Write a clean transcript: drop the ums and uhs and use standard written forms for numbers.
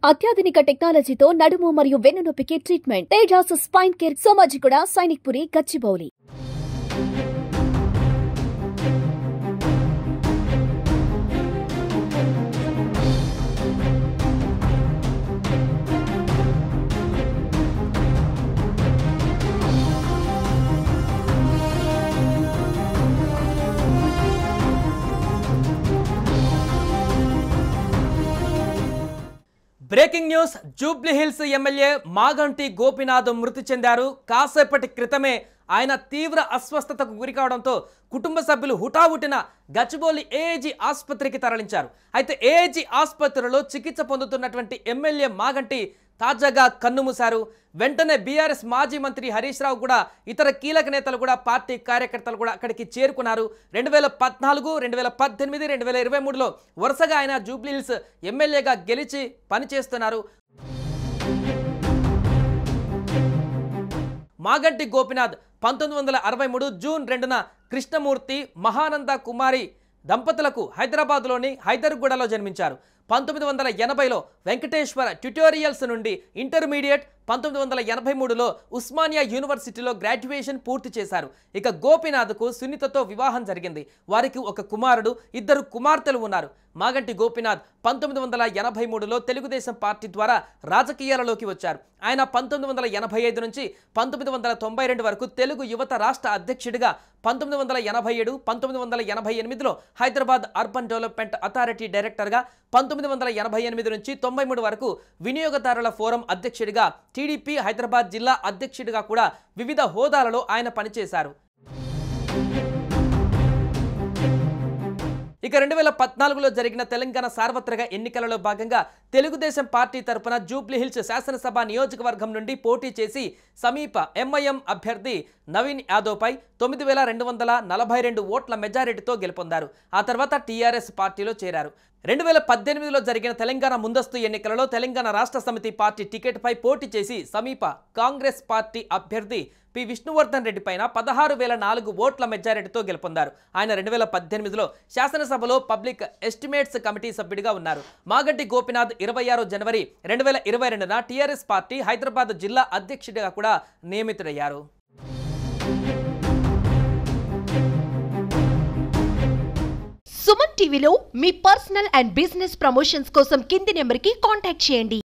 అత్యాధునిక టెక్నాలజీతో నడుము మరియు వెన్నునొప్పికి treatment. Tejas spine care, Somajiguda, Sainikpuri, Gachibowli. Breaking news. Jubilee Hills MLA Maganti Gopinath మృతి చెందారు. కాసేపటి క్రితమే ఆయన తీవ్ర అస్వస్థతకు గురికావడంతో కుటుంబ సభ్యులు హుటాహుటిన గచ్చిబౌలి ఏఏజీ ఆసుపత్రికి తరలించారు. అయితే ఏఏజీ ఆసుపత్రిలో చికిత్స పొందుతున్నటువంటి ఎమ్మెల్యే మాగంటి తాజాగా కన్నుమూశారు. వెంటనే బీఆర్ఎస్ మాజీ మంత్రి హరీష్ రావు కూడా ఇతర కీలక నేతలు కూడా పార్టీ కార్యకర్తలు కూడా అక్కడికి చేరుకున్నారు. 2014, 2018, 2023లో వరుసగా ఆయన జూబ్లీహిల్స్ ఎమ్మెల్యేగా గెలిచి పనిచేస్తున్నారు. మాగంటి గోపీనాథ్ 1963 జూన్ 2న కృష్ణమూర్తి, మహానంద కుమారి దంపతులకు హైదరాబాద్లోని హైదర్గూడలో జన్మించారు. 1980లో వెంకటేశ్వర ట్యుటోరియల్స్ నుండి ఇంటర్మీడియట్, 1983లో ఉస్మానియా యూనివర్సిటీలో గ్రాడ్యుయేషన్ పూర్తి చేశారు. ఇక గోపీనాథ్కు సునీతతో వివాహం జరిగింది. వారికి ఒక కుమారుడు, 2 కుమార్తెలు ఉన్నారు. మాగంటి గోపీనాథ్ 1983లో తెలుగుదేశం పార్టీ ద్వారా రాజకీయాలలోకి వచ్చారు. ఆయన 1985 నుంచి 1992 వరకు తెలుగు యువత రాష్ట్ర అధ్యక్షుడిగా, 1987, 1988లో హైదరాబాద్ అర్బన్ డెవలప్మెంట్ అథారిటీ డైరెక్టర్గా, 1988 నుంచి 93 వరకు వినియోగదారుల ఫోరం అధ్యక్షుడిగా, టీడీపీ హైదరాబాద్ జిల్లా అధ్యక్షుడిగా కూడా వివిధ హోదాలలో ఆయన పనిచేశారు. ఇక 2014లో జరిగిన తెలంగాణ సార్వత్రిక ఎన్నికలలో భాగంగా తెలుగుదేశం పార్టీ తరపున జూబ్లీహిల్స్ శాసనసభ నియోజకవర్గం నుండి పోటీ చేసి సమీప ఎంఐఎం అభ్యర్థి నవీన్ యాదవ్పై 9242 ఓట్ల మెజారిటీతో గెలుపొందారు. ఆ తర్వాత టీఆర్ఎస్ పార్టీలో చేరారు. 2018లో జరిగిన తెలంగాణ ముందస్తు ఎన్నికలలో తెలంగాణ రాష్ట్ర సమితి పార్టీ టికెట్పై పోటీ చేసి సమీప కాంగ్రెస్ పార్టీ అభ్యర్థి పి విష్ణువర్ధన్ రెడ్డి పైన 16,004 ఓట్ల మెజారిటీతో గెలుపొందారు. ఆయన 2018లో శాసనసభలో పబ్లిక్ ఎస్టిమేట్స్ కమిటీ సభ్యుడిగా ఉన్నారు. మాగంటి గోపీనాథ్ 26 జనవరి 2022న టీఆర్ఎస్ పార్టీ హైదరాబాద్ జిల్లా అధ్యక్షుడిగా కూడా నియమితుడయ్యారు. సుమన్ టీవీలో మీ పర్సనల్ అండ్ బిజినెస్ ప్రమోషన్స్ కోసం కింది నెంబర్కి కాంటాక్ట్ చేయండి.